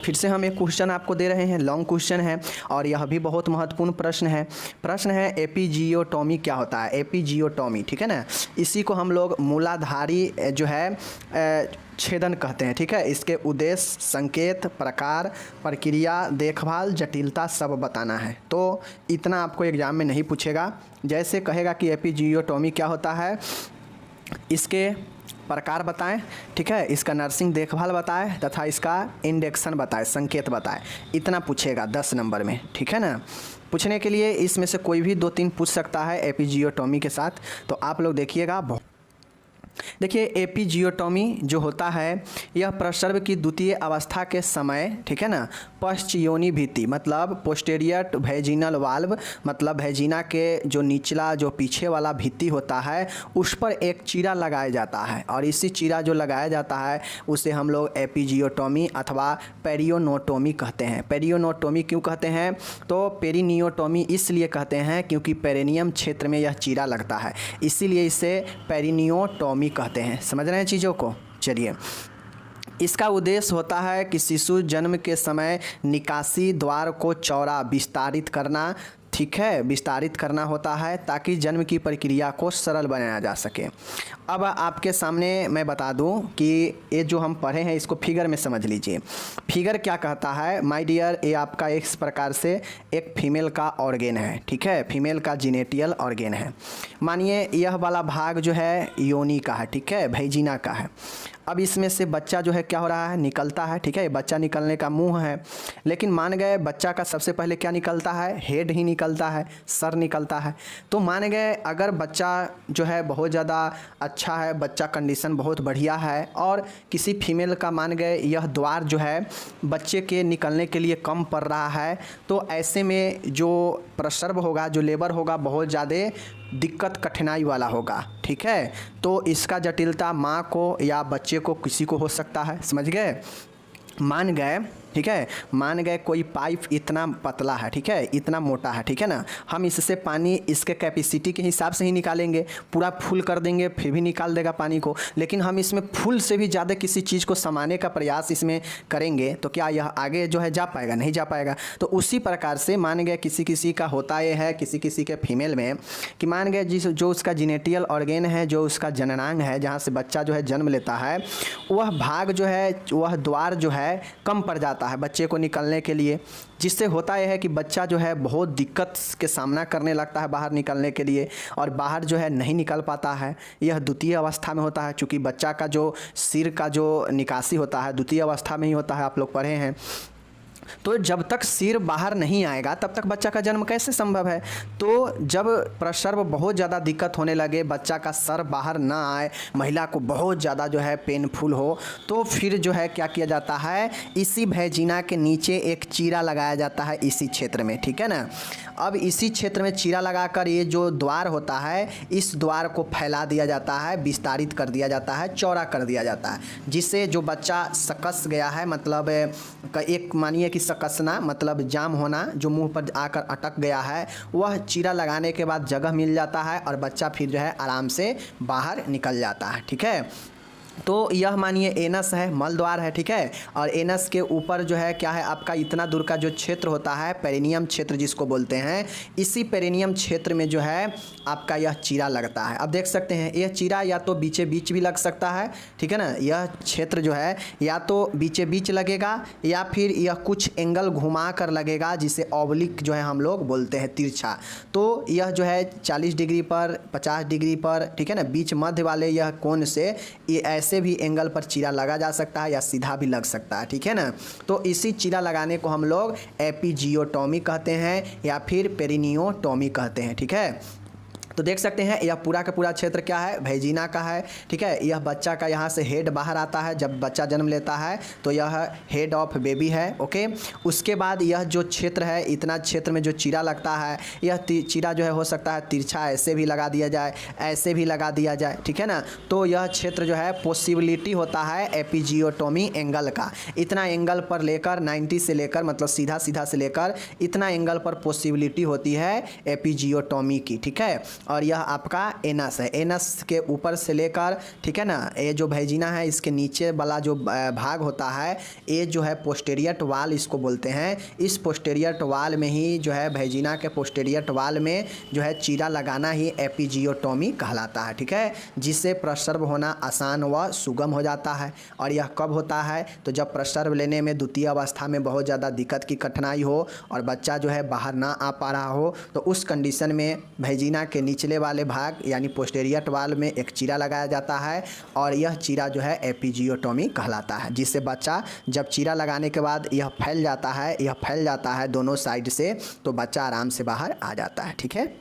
फिर से हम एक क्वेश्चन आपको दे रहे हैं, लॉन्ग क्वेश्चन है और यह भी बहुत महत्वपूर्ण प्रश्न है। प्रश्न है एपिजियोटोमी क्या होता है, एपिजियोटोमी, ठीक है ना। इसी को हम लोग मूलाधारी जो है छेदन कहते हैं, ठीक है। इसके उद्देश्य, संकेत, प्रकार, प्रक्रिया, देखभाल, जटिलता सब बताना है। तो इतना आपको एग्जाम में नहीं पूछेगा। जैसे कहेगा कि एपिजियोटोमी क्या होता है, इसके प्रकार बताएं, ठीक है, इसका नर्सिंग देखभाल बताएं तथा इसका इंडेक्शन बताएं, संकेत बताएं। इतना पूछेगा 10 नंबर में, ठीक है ना। पूछने के लिए इसमें से कोई भी 2-3 पूछ सकता है एपिजियोटोमी के साथ। तो आप लोग देखिएगा। देखिए एपिजियोटोमी जो होता है यह प्रसव की द्वितीय अवस्था के समय, ठीक है ना, पश्चयोनि भित्ति मतलब पोस्टेरियर वैजिनल वाल्व मतलब वैजिना के जो निचला जो पीछे वाला भित्ति होता है उस पर एक चीरा लगाया जाता है और इसी चीरा जो लगाया जाता है उसे हम लोग एपिजियोटोमी अथवा पेरियोनोटोमी कहते हैं। पेरियोनोटोमी क्यों कहते हैं, तो पेरिनियोटोमी इसलिए कहते हैं क्योंकि पेरिनियम क्षेत्र में यह चीरा लगता है, इसीलिए इसे पेरिनियोटोमी कहते हैं। समझ रहे हैं चीज़ों को। चलिए, इसका उद्देश्य होता है कि शिशु जन्म के समय निकासी द्वार को चौड़ा विस्तारित करना, ठीक है, विस्तारित करना होता है ताकि जन्म की प्रक्रिया को सरल बनाया जा सके। अब आपके सामने मैं बता दूं कि ये जो हम पढ़े हैं इसको फिगर में समझ लीजिए। फिगर क्या कहता है माय डियर, ये आपका इस प्रकार से एक फीमेल का ऑर्गेन है, ठीक है, फीमेल का जीनेटियल ऑर्गेन है। मानिए यह वाला भाग जो है योनि का है, ठीक है, वैजिना का है। अब इसमें से बच्चा जो है क्या हो रहा है, निकलता है, ठीक है, बच्चा निकलने का मुंह है। लेकिन मान गए बच्चा का सबसे पहले क्या निकलता है, हेड ही निकलता है, सर निकलता है। तो मान गए अगर बच्चा जो है बहुत ज़्यादा अच्छा है, बच्चा कंडीशन बहुत बढ़िया है और किसी फीमेल का मान गए यह द्वार जो है बच्चे के निकलने के लिए कम पड़ रहा है, तो ऐसे में जो प्रसव होगा, जो लेबर होगा, बहुत ज़्यादा दिक्कत कठिनाई वाला होगा, ठीक है। तो इसका जटिलता माँ को या बच्चे को किसी को हो सकता है। समझ गए। मान गए, ठीक है, मान गए कोई पाइप इतना पतला है, ठीक है, इतना मोटा है, ठीक है ना, हम इससे पानी इसके कैपेसिटी के हिसाब से ही निकालेंगे, पूरा फुल कर देंगे फिर भी निकाल देगा पानी को। लेकिन हम इसमें फुल से भी ज़्यादा किसी चीज़ को समाने का प्रयास इसमें करेंगे तो क्या यह आगे जो है जा पाएगा, नहीं जा पाएगा। तो उसी प्रकार से मान गए किसी किसी का होता ये है, किसी किसी के फीमेल में कि मान गए जो उसका जीनेटियल ऑर्गेन है, जो उसका जननांग है, जहाँ से बच्चा जो है जन्म लेता है, वह भाग जो है, वह द्वार जो है कम पड़ जाता है बच्चे को निकलने के लिए, जिससे होता यह है कि बच्चा जो है बहुत दिक्कत के सामना करने लगता है बाहर निकलने के लिए और बाहर जो है नहीं निकल पाता है। यह द्वितीय अवस्था में होता है, चूँकि बच्चा का जो सिर का जो निकासी होता है द्वितीय अवस्था में ही होता है, आप लोग पढ़े हैं। तो जब तक सिर बाहर नहीं आएगा तब तक बच्चा का जन्म कैसे संभव है। तो जब प्रसव बहुत ज़्यादा दिक्कत होने लगे, बच्चा का सर बाहर ना आए, महिला को बहुत ज़्यादा जो है पेनफुल हो, तो फिर जो है क्या किया जाता है, इसी वैजिना के नीचे एक चीरा लगाया जाता है इसी क्षेत्र में, ठीक है ना। अब इसी क्षेत्र में चीरा लगाकर ये जो द्वार होता है इस द्वार को फैला दिया जाता है, विस्तारित कर दिया जाता है, चौड़ा कर दिया जाता है, जिससे जो बच्चा सकस गया है, मतलब एक मानिए कि सकसना मतलब जाम होना, जो मुंह पर आकर अटक गया है, वह चीरा लगाने के बाद जगह मिल जाता है और बच्चा फिर जो है आराम से बाहर निकल जाता है, ठीक है। तो यह मानिए एनस है, मल द्वार है, ठीक है, और एनस के ऊपर जो है क्या है आपका इतना दूर का जो क्षेत्र होता है पेरिनियम क्षेत्र जिसको बोलते हैं, इसी पेरिनियम क्षेत्र में जो है आपका यह चीरा लगता है। अब देख सकते हैं यह चीरा या तो बीचे बीच भी लग सकता है, ठीक है ना, यह क्षेत्र जो है या तो बीचे बीच लगेगा या फिर यह कुछ एंगल घुमा कर लगेगा जिसे ऑब्लिक जो है हम लोग बोलते हैं, तिरछा। तो यह जो है 40 डिग्री पर, 50 डिग्री पर, ठीक है ना, बीच मध्य वाले यह कोण से ये ऐसे भी एंगल पर चीरा लगा जा सकता है या सीधा भी लग सकता है, ठीक है ना। तो इसी चीरा लगाने को हम लोग एपिजियोटोमी कहते हैं या फिर पेरिनियोटोमी कहते हैं, ठीक है। तो देख सकते हैं यह पूरा का पूरा क्षेत्र क्या है, वैजिना का है, ठीक है। यह बच्चा का यहाँ से हेड बाहर आता है, जब बच्चा जन्म लेता है तो यह हेड ऑफ बेबी है, ओके। उसके बाद यह जो क्षेत्र है, इतना क्षेत्र में जो चीरा लगता है, यह चीरा जो है हो सकता है तिरछा ऐसे भी लगा दिया जाए, ऐसे भी लगा दिया जाए, ठीक है ना। तो यह क्षेत्र जो है पॉसिबिलिटी होता है एपिजियोटोमी एंगल का, इतना एंगल पर लेकर 90 से लेकर मतलब सीधा सीधा से लेकर इतना एंगल पर पॉसिबिलिटी होती है एपिजियोटोमी की, ठीक है। और यह आपका एनस है। एनस के ऊपर से लेकर, ठीक है ना, ये जो वैजिना है इसके नीचे वाला जो भाग होता है ये जो है पोस्टीरियर वाल इसको बोलते हैं। इस पोस्टीरियर वाल में ही जो है वैजिना के पोस्टीरियर वाल में जो है चीरा लगाना ही एपिजियोटोमी कहलाता है, ठीक है, जिससे प्रसव होना आसान व सुगम हो जाता है। और यह कब होता है? तो जब प्रसव लेने में द्वितीय अवस्था में बहुत ज़्यादा दिक्कत की कठिनाई हो और बच्चा जो है बाहर ना आ पा रहा हो, तो उस कंडीशन में वैजिना के निचले वाले भाग यानी पोस्टीरियर वाल में एक चीरा लगाया जाता है और यह चीरा जो है एपिजियोटोमी कहलाता है, जिससे बच्चा जब चीरा लगाने के बाद यह फैल जाता है दोनों साइड से, तो बच्चा आराम से बाहर आ जाता है, ठीक है,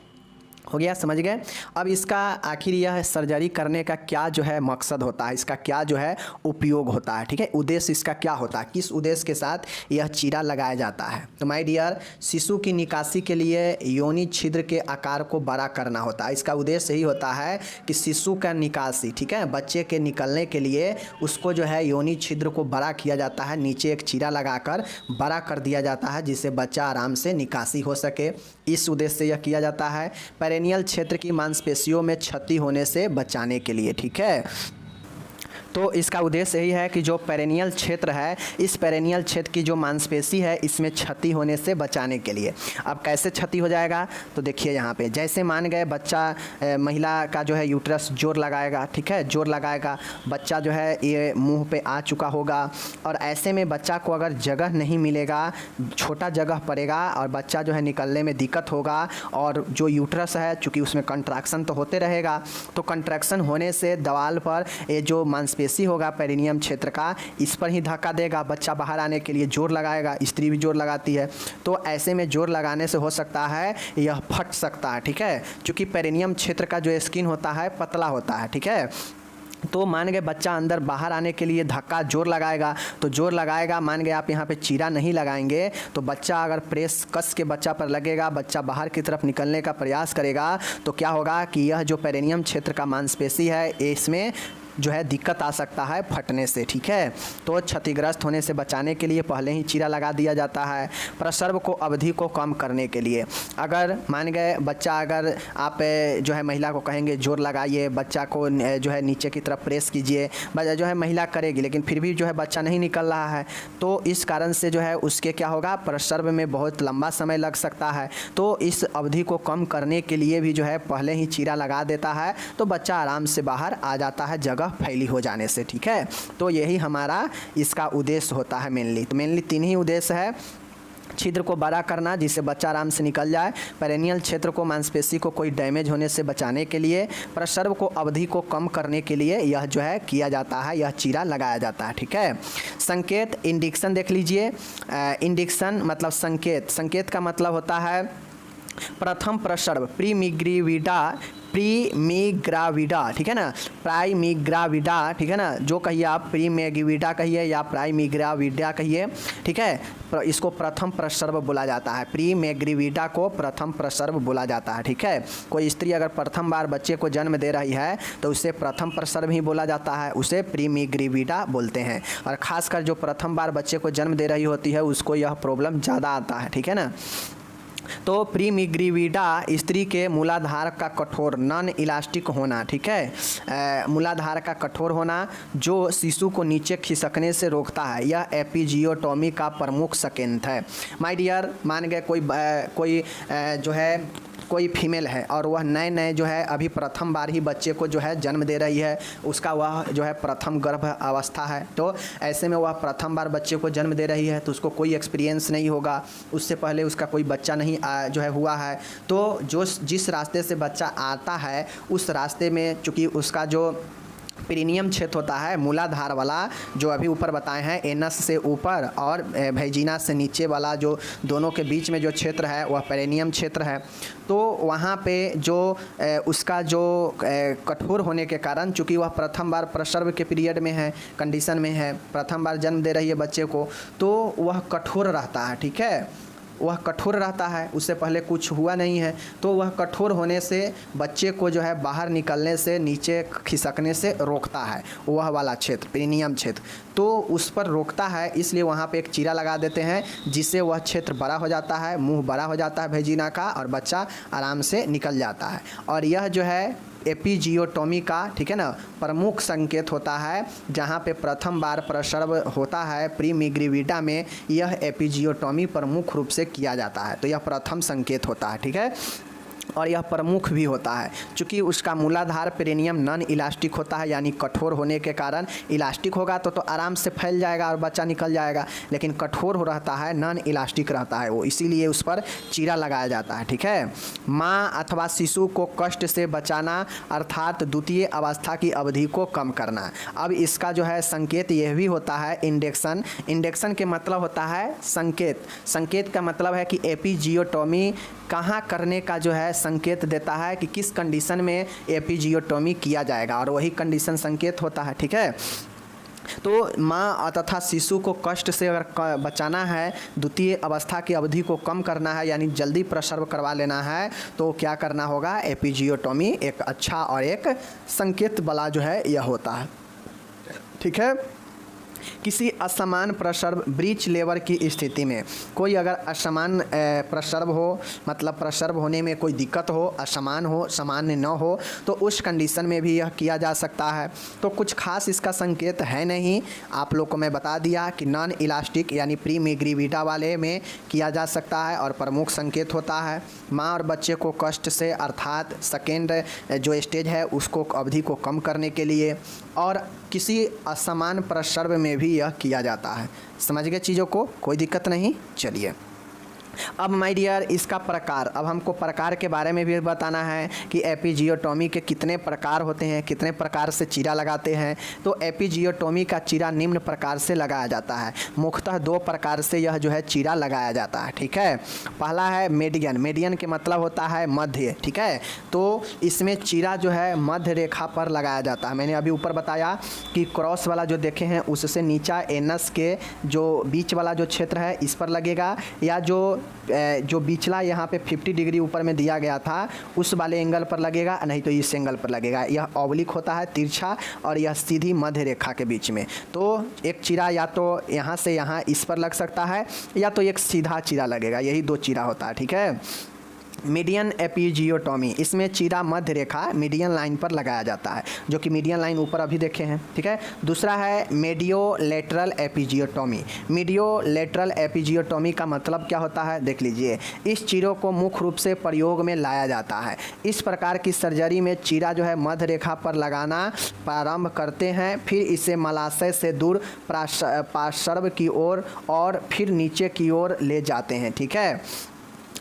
हो गया, समझ गए। अब इसका आखिर यह सर्जरी करने का क्या जो है मकसद होता है, इसका क्या जो है उपयोग होता है, ठीक है, उद्देश्य इसका क्या होता है, किस उद्देश्य के साथ यह चीरा लगाया जाता है। तो माय डियर, शिशु की निकासी के लिए योनि छिद्र के आकार को बड़ा करना होता है। इसका उद्देश्य यही होता है कि शिशु का निकासी, ठीक है, बच्चे के निकलने के लिए उसको जो है योनि छिद्र को बड़ा किया जाता है, नीचे एक चीरा लगाकर बड़ा कर दिया जाता है जिससे बच्चा आराम से निकासी हो सके। इस उद्देश्य से यह किया जाता है पेरिनियल क्षेत्र की मांसपेशियों में क्षति होने से बचाने के लिए, ठीक है। तो इसका उद्देश्य यही है कि जो पेरिनियल क्षेत्र है, इस पेरिनियल क्षेत्र की जो मांसपेशी है इसमें क्षति होने से बचाने के लिए। अब कैसे क्षति हो जाएगा? तो देखिए यहाँ पे, जैसे मान गए बच्चा, महिला का जो है यूट्रस जोर लगाएगा, ठीक है, जोर लगाएगा, बच्चा जो है ये मुंह पे आ चुका होगा और ऐसे में बच्चा को अगर जगह नहीं मिलेगा, छोटा जगह पड़ेगा और बच्चा जो है निकलने में दिक्कत होगा और जो यूट्रस है चूँकि उसमें कंट्रैक्शन तो होते रहेगा, तो कंट्रैक्शन होने से दीवार पर ये जो मांसपेशी होगा पेरिनियम क्षेत्र का, इस पर ही धक्का देगा, बच्चा बाहर आने के लिए जोर लगाएगा, स्त्री भी जोर लगाती है, तो ऐसे में जोर लगाने से हो सकता है यह फट सकता है, ठीक है, क्योंकि पेरिनियम क्षेत्र का जो स्किन होता है पतला होता है, ठीक है। तो मान गए बच्चा अंदर बाहर आने के लिए धक्का जोर लगाएगा, तो जोर लगाएगा, मान गए आप यहाँ पे चीरा नहीं लगाएंगे तो बच्चा अगर प्रेस कस के बच्चा पर लगेगा, बच्चा बाहर की तरफ निकलने का प्रयास करेगा, तो क्या होगा कि यह जो पेरिनियम क्षेत्र का मांसपेशी है इसमें जो है दिक्कत आ सकता है फटने से, ठीक है। तो क्षतिग्रस्त होने से बचाने के लिए पहले ही चीरा लगा दिया जाता है। प्रसव को अवधि को कम करने के लिए, अगर मान गए बच्चा, अगर आप जो है महिला को कहेंगे जोर लगाइए, बच्चा को जो है नीचे की तरफ प्रेस कीजिए, जो है महिला करेगी लेकिन फिर भी जो है बच्चा नहीं निकल रहा है, तो इस कारण से जो है उसके क्या होगा, प्रसव में बहुत लंबा समय लग सकता है। तो इस अवधि को कम करने के लिए भी जो है पहले ही चीरा लगा देता है, तो बच्चा आराम से बाहर आ जाता है जगह फैली हो जाने से, ठीक है। तो यही हमारा इसका उद्देश्य होता है मेनली। तो मेनली 3 ही उद्देश्य है, छिद्र को बड़ा करना जिससे बच्चा आराम से निकल जाए, पेरिनियल क्षेत्र को मांसपेशी को कोई डैमेज होने से बचाने के लिए, प्रसव को अवधि को कम करने के लिए यह जो है किया जाता है, यह चीरा लगाया जाता है, ठीक है। संकेत, इंडिक्शन देख लीजिए। इंडिक्शन मतलब संकेत, संकेत का मतलब होता है प्रथम प्रसव, प्रीमिग्राविडा, ठीक है ना, प्राइमिग्राविडा, ठीक है ना, जो कहिए आप प्रीमिग्राविडा कहिए या प्राइमिग्राविडा कहिए, ठीक है, इसको प्रथम प्रसव बोला जाता है। प्रीमिग्राविडा को प्रथम प्रसव बोला जाता है, ठीक है। कोई स्त्री अगर प्रथम बार बच्चे को जन्म दे रही है तो उसे प्रथम प्रसव ही बोला जाता है, उसे प्रीमिग्राविडा बोलते हैं। और ख़ासकर जो प्रथम बार बच्चे को जन्म दे रही होती है उसको यह प्रॉब्लम ज़्यादा आता है, ठीक है ना। तो प्रीमिग्राविडा स्त्री के मूलाधार का कठोर नॉन इलास्टिक होना, ठीक है, मूलाधार का कठोर होना जो शिशु को नीचे खिसकने से रोकता है, यह एपिजियोटोमी का प्रमुख संकेत है। माय डियर, मान गए कोई जो है कोई फीमेल है और वह नए जो है अभी प्रथम बार ही बच्चे को जो है जन्म दे रही है, उसका वह जो है प्रथम गर्भ अवस्था है, तो ऐसे में वह प्रथम बार बच्चे को जन्म दे रही है तो उसको कोई एक्सपीरियंस नहीं होगा, उससे पहले उसका कोई बच्चा नहीं जो है हुआ है। तो जिस रास्ते से बच्चा आता है उस रास्ते में चूँकि उसका जो पेरिनियम क्षेत्र होता है मूलाधार वाला, जो अभी ऊपर बताए हैं, एनस से ऊपर और वैजिना से नीचे वाला जो दोनों के बीच में जो क्षेत्र है वह पेरिनियम क्षेत्र है। तो वहाँ पे जो उसका जो कठोर होने के कारण, चूँकि वह प्रथम बार प्रसव के पीरियड में है, कंडीशन में है, प्रथम बार जन्म दे रही है बच्चे को, तो वह कठोर रहता है, ठीक है। वह कठोर रहता है, उससे पहले कुछ हुआ नहीं है, तो वह कठोर होने से बच्चे को जो है बाहर निकलने से, नीचे खिसकने से रोकता है, वह वाला क्षेत्र पेरिनियम क्षेत्र, तो उस पर रोकता है। इसलिए वहाँ पे एक चीरा लगा देते हैं जिससे वह क्षेत्र बड़ा हो जाता है, मुंह बड़ा हो जाता है भेजिना का, और बच्चा आराम से निकल जाता है। और यह जो है एपिजियोटोमी का, ठीक है ना, प्रमुख संकेत होता है। जहाँ पे प्रथम बार प्रसव होता है प्रीमिग्रीविडा में, यह एपिजियोटोमी प्रमुख रूप से किया जाता है, तो यह प्रथम संकेत होता है, ठीक है। और यह प्रमुख भी होता है क्योंकि उसका मूलाधार पेरिनियम नॉन इलास्टिक होता है, यानी कठोर होने के कारण। इलास्टिक होगा तो आराम से फैल जाएगा और बच्चा निकल जाएगा, लेकिन कठोर हो रहता है, नॉन इलास्टिक रहता है वो, इसीलिए उस पर चीरा लगाया जाता है, ठीक है। माँ अथवा शिशु को कष्ट से बचाना, अर्थात द्वितीय अवस्था की अवधि को कम करना। अब इसका जो है संकेत यह भी होता है इंडेक्शन। इंडेक्शन के मतलब होता है संकेत। संकेत का मतलब है कि एपिजियोटोमी कहाँ करने का जो है संकेत देता है कि किस कंडीशन में एपिजियोटोमी किया जाएगा, और वही कंडीशन संकेत होता है, ठीक है। तो माँ तथा शिशु को कष्ट से अगर बचाना है, द्वितीय अवस्था की अवधि को कम करना है, यानी जल्दी प्रसव करवा लेना है, तो क्या करना होगा, एपिजियोटोमी एक अच्छा और एक संकेत वाला जो है यह होता है, ठीक है। किसी असमान प्रसव ब्रीच लेवर की स्थिति में, कोई अगर असमान प्रसव हो, मतलब प्रसव होने में कोई दिक्कत हो, असमान हो, सामान्य न हो, तो उस कंडीशन में भी यह किया जा सकता है। तो कुछ खास इसका संकेत है नहीं, आप लोग को मैं बता दिया कि नॉन इलास्टिक यानी प्रीमिग्रीविडा वाले में किया जा सकता है और प्रमुख संकेत होता है माँ और बच्चे को कष्ट से, अर्थात सेकेंड जो स्टेज है उसको अवधि को कम करने के लिए, और किसी असमान प्रसव में भी यह किया जाता है। समझ गए चीज़ों को, कोई दिक्कत नहीं। चलिए अब माय डियर इसका प्रकार, अब हमको प्रकार के बारे में भी बताना है कि एपिजियोटोमी के कितने प्रकार होते हैं, कितने प्रकार से चीरा लगाते हैं। तो एपिजियोटोमी का चीरा निम्न प्रकार से लगाया जाता है। मुख्यतः दो प्रकार से यह जो है चीरा लगाया जाता है, ठीक है। पहला है मेडियन। मेडियन के मतलब होता है मध्य, ठीक है। तो इसमें चीरा जो है मध्य रेखा पर लगाया जाता है। मैंने अभी ऊपर बताया कि क्रॉस वाला जो देखे हैं उससे नीचा एनस के जो बीच वाला जो क्षेत्र है इस पर लगेगा, या जो बिचला यहाँ पे 50 डिग्री ऊपर में दिया गया था उस वाले एंगल पर लगेगा, नहीं तो इस एंगल पर लगेगा। यह ऑब्लिक होता है, तिरछा, और यह सीधी मध्य रेखा के बीच में। तो एक चीरा या तो यहाँ से यहाँ इस पर लग सकता है, या तो एक सीधा चीरा लगेगा, यही दो चीरा होता है, ठीक है। मीडियन एपिजियोटोमी, इसमें चीरा मध्य रेखा मीडियन लाइन पर लगाया जाता है, जो कि मीडियन लाइन ऊपर अभी देखे हैं, ठीक है। दूसरा है मेडियोलेटरल एपिजियोटोमी। मेडियोलेटरल एपिजियोटोमी का मतलब क्या होता है, देख लीजिए। इस चीरों को मुख्य रूप से प्रयोग में लाया जाता है। इस प्रकार की सर्जरी में चीरा जो है मध्य रेखा पर लगाना प्रारंभ करते हैं, फिर इसे मलाशय से दूर पार्श्व की ओर और फिर नीचे की ओर ले जाते हैं, ठीक है।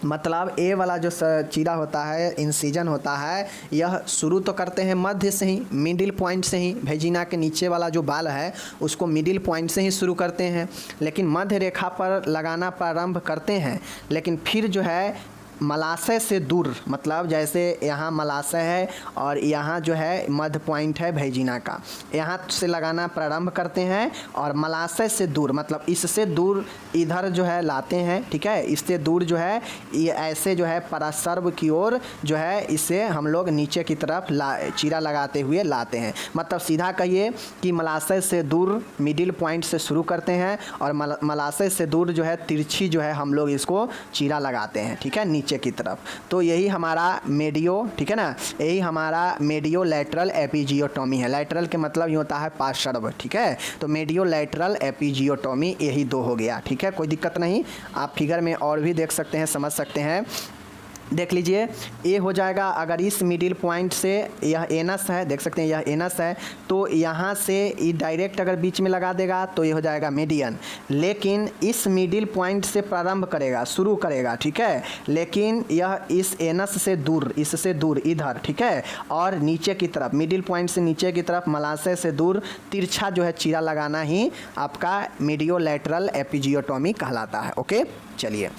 मतलब ए वाला जो चीरा होता है, इंसिजन होता है, यह शुरू तो करते हैं मध्य से ही, मिडिल पॉइंट से ही। भेजिना के नीचे वाला जो बाल है उसको मिडिल पॉइंट से ही शुरू करते हैं, लेकिन मध्य रेखा पर लगाना प्रारंभ करते हैं, लेकिन फिर जो है मलाशय से दूर, मतलब जैसे यहाँ मलाशय है और यहाँ जो है मध्य पॉइंट है भेजिना का, यहाँ से लगाना प्रारंभ करते हैं और मलाशय से दूर, मतलब इससे दूर इधर जो है लाते हैं, ठीक है। इससे दूर जो है ये ऐसे जो है परासर्व की ओर जो है इसे हम लोग नीचे की तरफ चीरा लगाते हुए लाते हैं। मतलब सीधा कहिए कि मलाशय से दूर मिडिल पॉइंट से शुरू करते हैं और मलाशय से दूर जो है तिरछी जो है हम लोग इसको चीरा लगाते हैं, ठीक है, नीचे की तरफ। तो यही हमारा मेडियो, ठीक है ना, यही हमारा मेडियो लैटरल एपिजियोटोमी है। लैटरल के मतलब ये होता है पार्श्व, ठीक है। तो मेडियो लैटरल एपिजियोटोमी यही दो हो गया, ठीक है, कोई दिक्कत नहीं। आप फिगर में और भी देख सकते हैं, समझ सकते हैं। देख लीजिए, ये हो जाएगा अगर इस मिडिल पॉइंट से, यह एनस है, देख सकते हैं यह एनस है, तो यहाँ से ये डायरेक्ट अगर बीच में लगा देगा तो ये हो जाएगा मीडियन। लेकिन इस मिडिल पॉइंट से प्रारंभ करेगा, शुरू करेगा, ठीक है, लेकिन यह इस एनस से दूर, इससे दूर इधर, ठीक है, और नीचे की तरफ, मिडिल पॉइंट से नीचे की तरफ मलाशय से दूर तिरछा जो है चीरा लगाना ही आपका मेडियोलैटरल एपिजियोटोमी कहलाता है। ओके, चलिए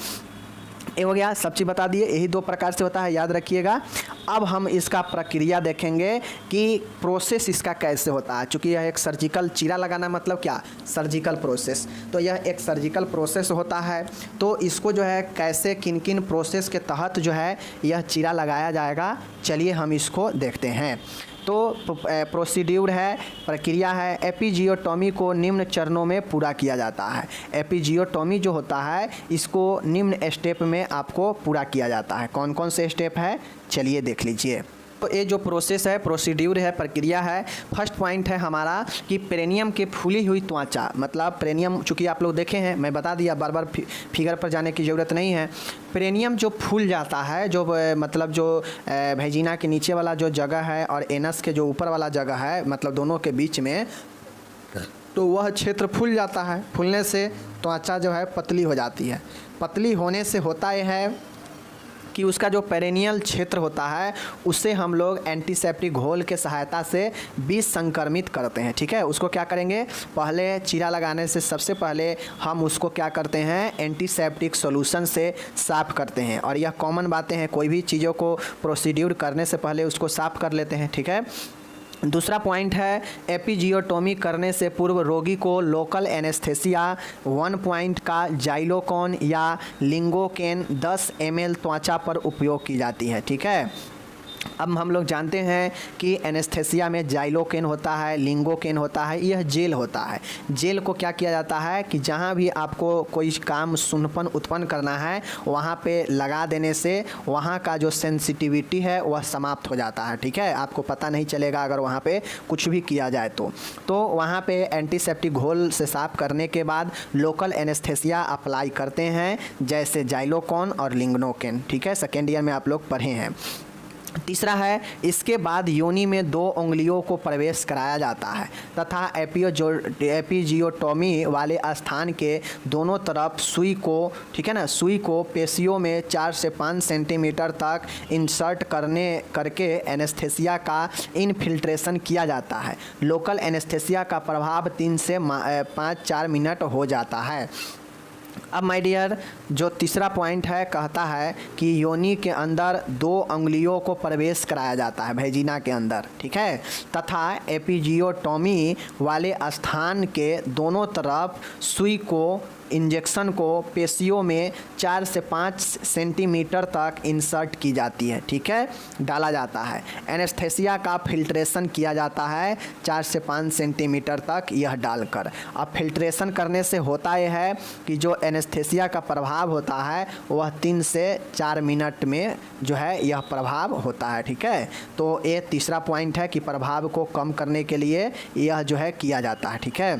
ये हो गया, सब चीज़ बता दिए, यही 2 प्रकार से होता है, याद रखिएगा। अब हम इसका प्रक्रिया देखेंगे कि प्रोसेस इसका कैसे होता है। चूँकि यह एक सर्जिकल चीरा लगाना मतलब क्या, सर्जिकल प्रोसेस, तो यह एक सर्जिकल प्रोसेस होता है। तो इसको जो है कैसे किन किन प्रोसेस के तहत जो है यह चीरा लगाया जाएगा, चलिए हम इसको देखते हैं। तो प्रोसीड्यूर है, प्रक्रिया है। एपिजियोटॉमी को निम्न चरणों में पूरा किया जाता है। एपिजियोटॉमी जो होता है इसको निम्न स्टेप में आपको पूरा किया जाता है। कौन कौन से स्टेप है, चलिए देख लीजिए। तो ये जो प्रोसेस है, प्रोसीड्यूर है, प्रक्रिया है। फर्स्ट पॉइंट है हमारा कि पेरेनियम के फूली हुई त्वचा, मतलब पेरेनियम चूँकि आप लोग देखे हैं, मैं बता दिया, बार बार फिगर पर जाने की ज़रूरत नहीं है। पेरेनियम जो फूल जाता है, जो मतलब जो वेजिना के नीचे वाला जो जगह है और एनस के जो ऊपर वाला जगह है, मतलब दोनों के बीच में, तो वह क्षेत्र फूल जाता है। फूलने से त्वचा जो है पतली हो जाती है। पतली होने से होता यह है कि उसका जो पेरेनियल क्षेत्र होता है उसे हम लोग एंटीसेप्टिक घोल के सहायता से बीज संक्रमित करते हैं। ठीक है, उसको क्या करेंगे, पहले चीरा लगाने से सबसे पहले हम उसको क्या करते हैं, एंटीसेप्टिक सॉल्यूशन से साफ़ करते हैं। और यह कॉमन बातें हैं, कोई भी चीज़ों को प्रोसीड्यूर करने से पहले उसको साफ़ कर लेते हैं। ठीक है, दूसरा पॉइंट है एपिजियोटॉमी करने से पूर्व रोगी को लोकल एनेस्थेसिया 1 पॉइंट का जाइलोकॉन या लिंगोकेन 10 ml त्वचा पर उपयोग की जाती है। ठीक है, अब हम लोग जानते हैं कि एनेस्थेसिया में जाइलोकेन होता है, लिंगोकेन होता है, यह जेल होता है। जेल को क्या किया जाता है कि जहाँ भी आपको कोई काम सुन्नपन उत्पन्न करना है वहाँ पे लगा देने से वहाँ का जो सेंसिटिविटी है वह समाप्त हो जाता है। ठीक है, आपको पता नहीं चलेगा अगर वहाँ पे कुछ भी किया जाए तो वहाँ पे एंटीसेप्टिक घोल से साफ़ करने के बाद लोकल एनेस्थेसिया अप्लाई करते हैं, जैसे जाइलोकॉन और लिंगोकेन। ठीक है, सेकेंड ईयर में आप लोग पढ़े हैं। तीसरा है, इसके बाद योनि में 2 उंगलियों को प्रवेश कराया जाता है तथा एपिजियोटॉमी वाले स्थान के दोनों तरफ सुई को, ठीक है ना, सुई को पेशियों में 4 से 5 सेंटीमीटर तक इंसर्ट करके एनेस्थेसिया का इनफिल्ट्रेशन किया जाता है। लोकल एनेस्थेसिया का प्रभाव 3 से 5-4 मिनट हो जाता है। अब माय डियर, जो तीसरा पॉइंट है, कहता है कि योनि के अंदर 2 उंगलियों को प्रवेश कराया जाता है, वेजिना के अंदर। ठीक है, तथा एपिजियोटॉमी वाले स्थान के दोनों तरफ सुई को, इंजेक्शन को पेशियों में 4 से 5 सेंटीमीटर तक इंसर्ट की जाती है। ठीक है, डाला जाता है। एनेस्थेसिया का फिल्ट्रेशन किया जाता है 4 से 5 सेंटीमीटर तक यह डालकर। अब फिल्ट्रेशन करने से होता यह है कि जो एनेस्थेसिया का प्रभाव होता है वह 3 से 4 मिनट में जो है यह प्रभाव होता है। ठीक है, तो ये तीसरा पॉइंट है कि प्रभाव को कम करने के लिए यह जो है किया जाता है। ठीक है,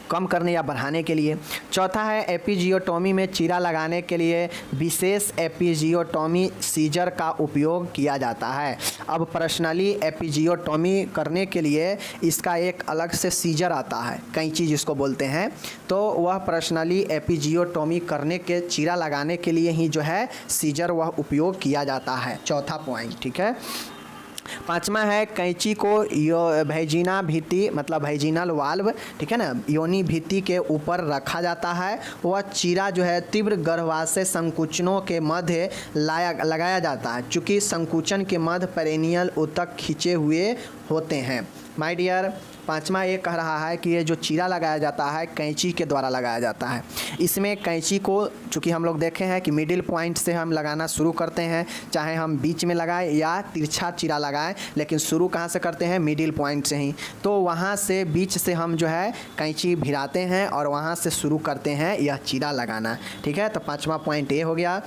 कम करने या बढ़ाने के लिए। चौथा है, एपिजियोटॉमी में चीरा लगाने के लिए विशेष एपिजियोटॉमी सीजर का उपयोग किया जाता है। अब पर्सनली एपिजियोटॉमी करने के लिए इसका एक अलग से सीजर आता है, कैंची जिसको बोलते हैं, तो वह पर्सनली एपिजियोटॉमी करने के, चीरा लगाने के लिए ही जो है सीजर वह उपयोग किया जाता है। चौथा पॉइंट। ठीक है, पांचवा है, कैंची को वेजिना भित्ति, मतलब वेजिनल वाल्व, ठीक है ना, योनि भित्ति के ऊपर रखा जाता है। वह चीरा जो है तीव्र गर्भाशय संकुचनों के मध्य लगाया जाता है, चूँकि संकुचन के मध्य पेरेनियल ऊतक खींचे हुए होते हैं। माय डियर, पांचवा ये कह रहा है कि ये जो चीरा लगाया जाता है कैंची के द्वारा लगाया जाता है। इसमें कैंची को चूँकि हम लोग देखे हैं कि मिडिल पॉइंट से हम लगाना शुरू करते हैं, चाहे हम बीच में लगाएं या तिरछा चीरा लगाएं, लेकिन शुरू कहाँ से करते हैं, मिडिल पॉइंट से ही। तो वहाँ से बीच से हम जो है कैंची भिराते हैं और वहाँ से शुरू करते हैं यह चीरा लगाना। ठीक है, तो पाँचवा पॉइंट ये हो गया।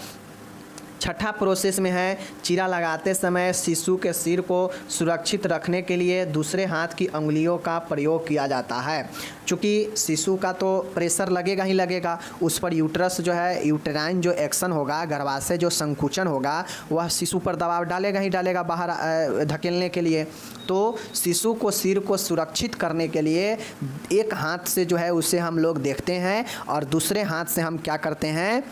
छठा प्रोसेस में है, चीरा लगाते समय शिशु के सिर को सुरक्षित रखने के लिए दूसरे हाथ की उंगलियों का प्रयोग किया जाता है। चूँकि शिशु का तो प्रेशर लगेगा ही लगेगा, उस पर यूट्रस जो है, यूटेराइन जो एक्शन होगा, गर्भाशय जो संकुचन होगा, वह शिशु पर दबाव डालेगा ही डालेगा बाहर धकेलने के लिए। तो शिशु को सिर को सुरक्षित करने के लिए एक हाथ से जो है उसे हम लोग देखते हैं और दूसरे हाथ से हम क्या करते हैं,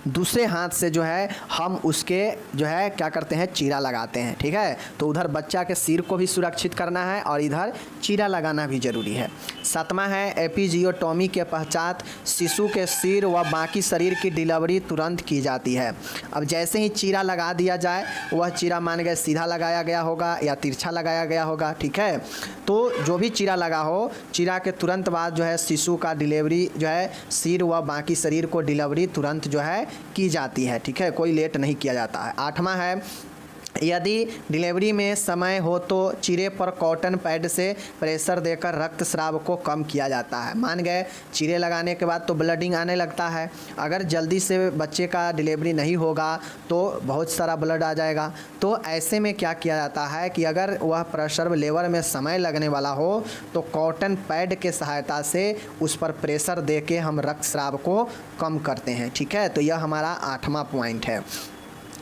दूसरे हाथ से जो है हम उसके जो है क्या करते हैं, चीरा लगाते हैं। ठीक है, तो उधर बच्चा के सिर को भी सुरक्षित करना है और इधर चीरा लगाना भी ज़रूरी है। 7वां है एपिजियोटॉमी के पश्चात शिशु के सिर व बाकी शरीर की डिलीवरी तुरंत की जाती है। अब जैसे ही चीरा लगा दिया जाए, वह चीरा मान गए सीधा लगाया गया होगा या तिरछा लगाया गया होगा। ठीक है, तो जो भी चीरा लगा हो, चीरा के तुरंत बाद जो है शिशु का डिलीवरी जो है सिर व बाकी शरीर को डिलीवरी तुरंत जो है की जाती है। ठीक है, कोई लेट नहीं किया जाता है। 8वां है यदि डिलीवरी में समय हो तो चीरे पर कॉटन पैड से प्रेशर देकर रक्तस्राव को कम किया जाता है। मान गए चीरे लगाने के बाद तो ब्लडिंग आने लगता है, अगर जल्दी से बच्चे का डिलीवरी नहीं होगा तो बहुत सारा ब्लड आ जाएगा। तो ऐसे में क्या किया जाता है कि अगर वह प्रसव लेबर में समय लगने वाला हो तो कॉटन पैड के सहायता से उस पर प्रेशर दे के हम रक्तस्राव को कम करते हैं। ठीक है, तो यह हमारा 8वां पॉइंट है।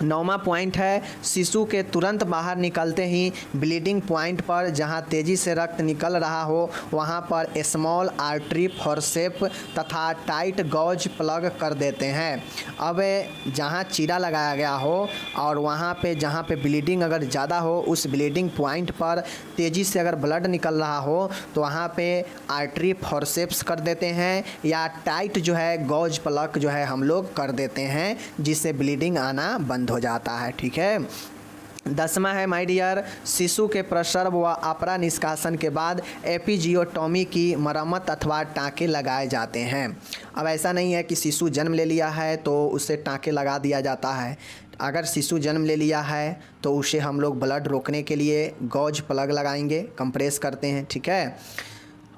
9वां पॉइंट है शिशु के तुरंत बाहर निकलते ही ब्लीडिंग पॉइंट पर जहां तेज़ी से रक्त निकल रहा हो वहां पर स्मॉल आर्टरी फोर्सेप तथा टाइट गॉज प्लग कर देते हैं। अब जहां चीरा लगाया गया हो और वहां पे जहां पे ब्लीडिंग अगर ज़्यादा हो, उस ब्लीडिंग पॉइंट पर तेज़ी से अगर ब्लड निकल रहा हो तो वहां पे आर्टरी फोर्सेप्स कर देते हैं या टाइट जो है गॉज प्लग जो है हम लोग कर देते हैं, जिससे ब्लीडिंग आना बंद हो जाता है। ठीक है, 10वां है माय डियर शिशु के प्रसव व अपरा निष्कासन के बाद एपिजियोटॉमी की मरम्मत अथवा टाँके लगाए जाते हैं। अब ऐसा नहीं है कि शिशु जन्म ले लिया है तो उसे टाँके लगा दिया जाता है। अगर शिशु जन्म ले लिया है तो उसे हम लोग ब्लड रोकने के लिए गॉज प्लग लगाएंगे, कंप्रेस करते हैं। ठीक है,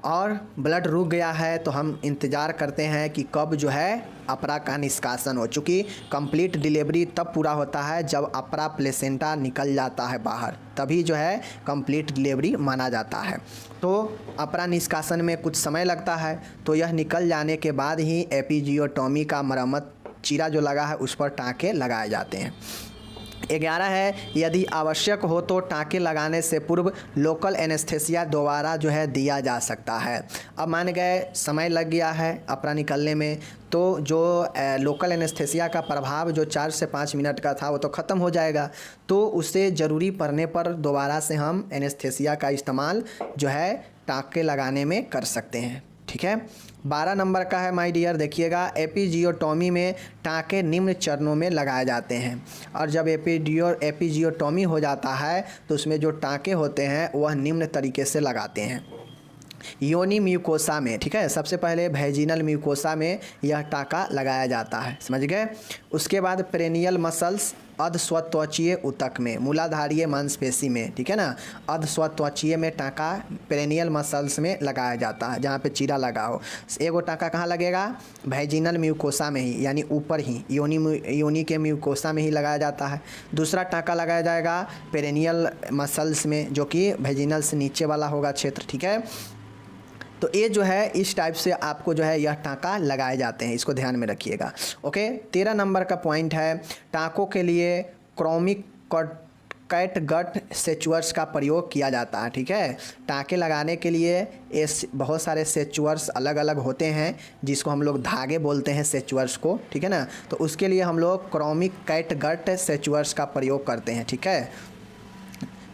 और ब्लड रुक गया है तो हम इंतज़ार करते हैं कि कब जो है अपरा का निष्कासन हो। चूँकि कंप्लीट डिलीवरी तब पूरा होता है जब अपरा प्लेसेंटा निकल जाता है बाहर, तभी जो है कंप्लीट डिलीवरी माना जाता है। तो अपरा निष्कासन में कुछ समय लगता है, तो यह निकल जाने के बाद ही एपिजियोटॉमी का मरम्मत चीरा जो लगा है उस पर टाँके लगाए जाते हैं। 11 है यदि आवश्यक हो तो टाँके लगाने से पूर्व लोकल एनेस्थेसिया दोबारा जो है दिया जा सकता है। अब मान गए समय लग गया है अपरा निकलने में, तो जो लोकल एनेस्थेसिया का प्रभाव जो 4 से 5 मिनट का था वो तो ख़त्म हो जाएगा, तो उससे ज़रूरी पड़ने पर दोबारा से हम एनेस्थेसिया का इस्तेमाल जो है टाँके लगाने में कर सकते हैं। ठीक है, 12 नंबर का है माय डियर, देखिएगा एपिजियोटॉमी में टाँके निम्न चरणों में लगाए जाते हैं। और जब एपिजियोटॉमी हो जाता है तो उसमें जो टाँके होते हैं वह निम्न तरीके से लगाते हैं। योनि म्यूकोसा में, ठीक है, सबसे पहले वेजिनल म्यूकोसा में यह टाँका लगाया जाता है, समझ गए। उसके बाद पेरेनियल मसल्स अधस्वत्वचीय ऊतक में, मूलाधारीय मांसपेशी में, ठीक है ना, अधस्वत्वचीय में टाँका पेरेनियल मसल्स में लगाया जाता है जहाँ पे चीरा लगा हो। एगो टाँका कहाँ लगेगा, वेजिनल म्यूकोसा में ही, यानी ऊपर ही योनि के म्यूकोसा में ही लगाया जाता है। दूसरा टाँका लगाया जाएगा पेरेनियल मसल्स में, जो कि वेजिनल से नीचे वाला होगा क्षेत्र। ठीक है, तो ये जो है इस टाइप से आपको जो है यह टाँका लगाए जाते हैं, इसको ध्यान में रखिएगा। ओके, 13 नंबर का पॉइंट है टाँकों के लिए क्रोमिक कैटगट सेचुअर्स का प्रयोग किया जाता है। ठीक है, टाँके लगाने के लिए बहुत सारे सेचुअर्स अलग अलग होते हैं जिसको हम लोग धागे बोलते हैं सेचुअर्स को, ठीक है ना, तो उसके लिए हम लोग क्रोमिक कैटगट सेचुअर्स का प्रयोग करते हैं। ठीक है,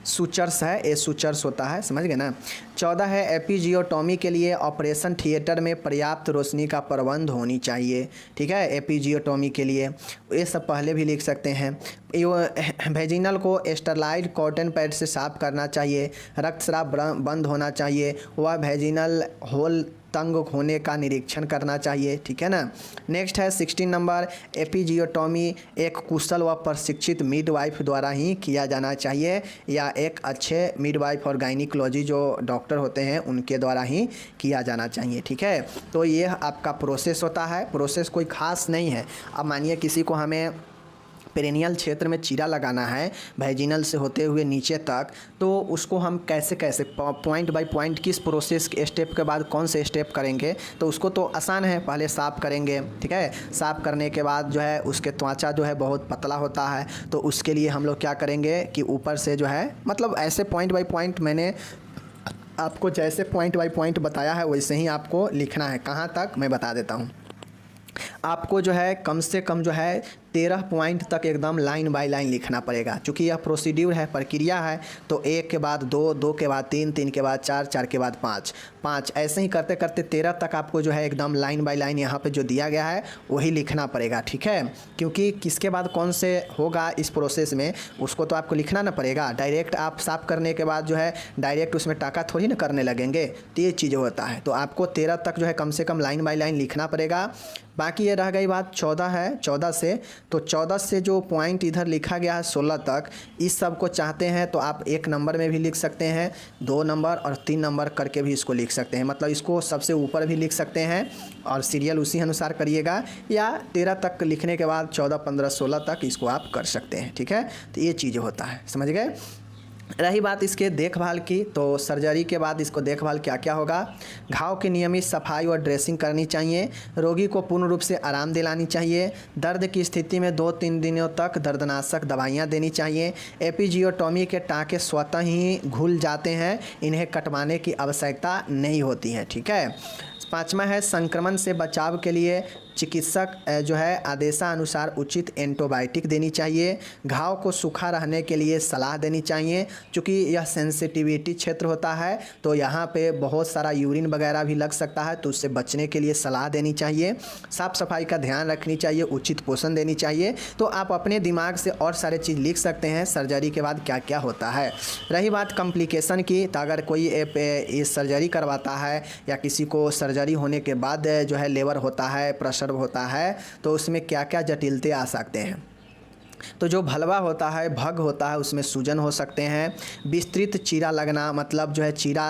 सूचर्स है, ए सूचर्स होता है, समझ गए ना। 14 है एपिजियोटॉमी के लिए ऑपरेशन थिएटर में पर्याप्त रोशनी का प्रबंध होनी चाहिए। ठीक है, एपिजियोटॉमी के लिए ये सब पहले भी लिख सकते हैं। वेजिनल को स्टरलाइट कॉटन पैड से साफ करना चाहिए, रक्तस्राव बंद होना चाहिए, वह वेजिनल होल तंग होने का निरीक्षण करना चाहिए। ठीक है ना। नेक्स्ट है 16 नंबर, एपिजियोटॉमी एक कुशल व प्रशिक्षित मिडवाइफ द्वारा ही किया जाना चाहिए या एक अच्छे मिडवाइफ और गायनिकोलॉजी जो डॉक्टर होते हैं उनके द्वारा ही किया जाना चाहिए। ठीक है, तो ये आपका प्रोसेस होता है, प्रोसेस कोई ख़ास नहीं है। अब मानिए किसी को हमें पेरिनियल क्षेत्र में चीरा लगाना है वेजिनल से होते हुए नीचे तक, तो उसको हम कैसे कैसे पॉइंट बाय पॉइंट किस प्रोसेस के स्टेप के बाद कौन से स्टेप करेंगे, तो उसको तो आसान है, पहले साफ़ करेंगे। ठीक है, साफ़ करने के बाद जो है उसके त्वचा जो है बहुत पतला होता है, तो उसके लिए हम लोग क्या करेंगे कि ऊपर से जो है मतलब ऐसे पॉइंट बाय पॉइंट मैंने आपको जैसे पॉइंट बाय पॉइंट बताया है वैसे ही आपको लिखना है। कहाँ तक मैं बता देता हूँ। आपको जो है कम से कम जो है 13 पॉइंट तक एकदम लाइन बाय लाइन लिखना पड़ेगा। चूँकि यह प्रोसीड्यूर है, प्रक्रिया है, तो 1 के बाद 2, 2 के बाद 3, 3 के बाद 4, 4 के बाद 5, 5 ऐसे ही करते करते 13 तक आपको जो है एकदम लाइन बाय लाइन यहाँ पे जो दिया गया है वही लिखना पड़ेगा, ठीक है। क्योंकि किसके बाद कौन से होगा इस प्रोसेस में उसको तो आपको लिखना ना पड़ेगा। डायरेक्ट आप साफ करने के बाद जो है डायरेक्ट उसमें टाका थोड़ी ना करने लगेंगे, तो ये चीज़ होता है। तो आपको 13 तक जो है कम से कम लाइन बाय लाइन लिखना पड़ेगा। बाकी ये रह गई बात 14 है, 14 से, तो 14 से जो पॉइंट इधर लिखा गया है 16 तक, इस सब को चाहते हैं तो आप 1 नंबर में भी लिख सकते हैं, 2 नंबर और 3 नंबर करके भी इसको लिख सकते हैं। मतलब इसको सबसे ऊपर भी लिख सकते हैं और सीरियल उसी अनुसार करिएगा, या 13 तक लिखने के बाद 14, 15, 16 तक इसको आप कर सकते हैं, ठीक है। तो ये चीज़ होता है, समझ गए। रही बात इसके देखभाल की, तो सर्जरी के बाद इसको देखभाल क्या क्या होगा। घाव की नियमित सफाई और ड्रेसिंग करनी चाहिए। रोगी को पूर्ण रूप से आराम दिलानी चाहिए। दर्द की स्थिति में 2-3 दिनों तक दर्दनाशक दवाइयाँ देनी चाहिए। एपिजियोटॉमी के टाँके स्वतः ही घुल जाते हैं, इन्हें कटवाने की आवश्यकता नहीं होती है, ठीक है। 5वां है संक्रमण से बचाव के लिए चिकित्सक जो है आदेशानुसार उचित एंटीबायोटिक देनी चाहिए। घाव को सूखा रहने के लिए सलाह देनी चाहिए। चूँकि यह सेंसिटिविटी क्षेत्र होता है तो यहाँ पे बहुत सारा यूरिन वगैरह भी लग सकता है, तो उससे बचने के लिए सलाह देनी चाहिए। साफ़ सफाई का ध्यान रखनी चाहिए, उचित पोषण देनी चाहिए। तो आप अपने दिमाग से और सारे चीज़ लिख सकते हैं सर्जरी के बाद क्या क्या होता है। रही बात कॉम्प्लिकेशन की, तो अगर कोई इस सर्जरी करवाता है या किसी को सर्जरी होने के बाद जो है लेबर होता है, प्रसव होता है, तो उसमें क्या क्या जटिलते आ सकते हैं। तो जो भलवा होता है, भग होता है, उसमें सूजन हो सकते हैं। विस्तृत चीरा लगना, मतलब जो है चीरा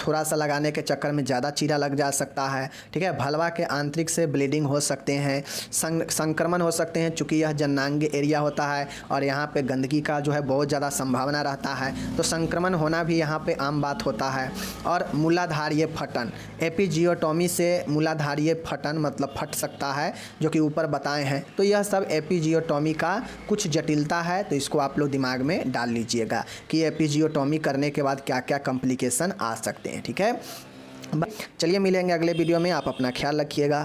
थोड़ा सा लगाने के चक्कर में ज़्यादा चीरा लग जा सकता है, ठीक है। भलवा के आंतरिक से ब्लीडिंग हो सकते हैं। संक्रमण हो सकते हैं, चूँकि यह जननांग एरिया होता है और यहाँ पे गंदगी का जो है बहुत ज़्यादा संभावना रहता है, तो संक्रमण होना भी यहाँ पे आम बात होता है। और मूलाधारीय फटन, एपिजियोटॉमी से मूलाधारीय फटन मतलब फट सकता है, जो कि ऊपर बताए हैं। तो यह सब एपिजियोटॉमी का कुछ जटिलता है, तो इसको आप लोग दिमाग में डाल लीजिएगा कि एपिजियोटॉमी करने के बाद क्या क्या कॉम्प्लिकेशन आ सकते हैं, ठीक है। चलिए मिलेंगे अगले वीडियो में, आप अपना ख्याल रखिएगा।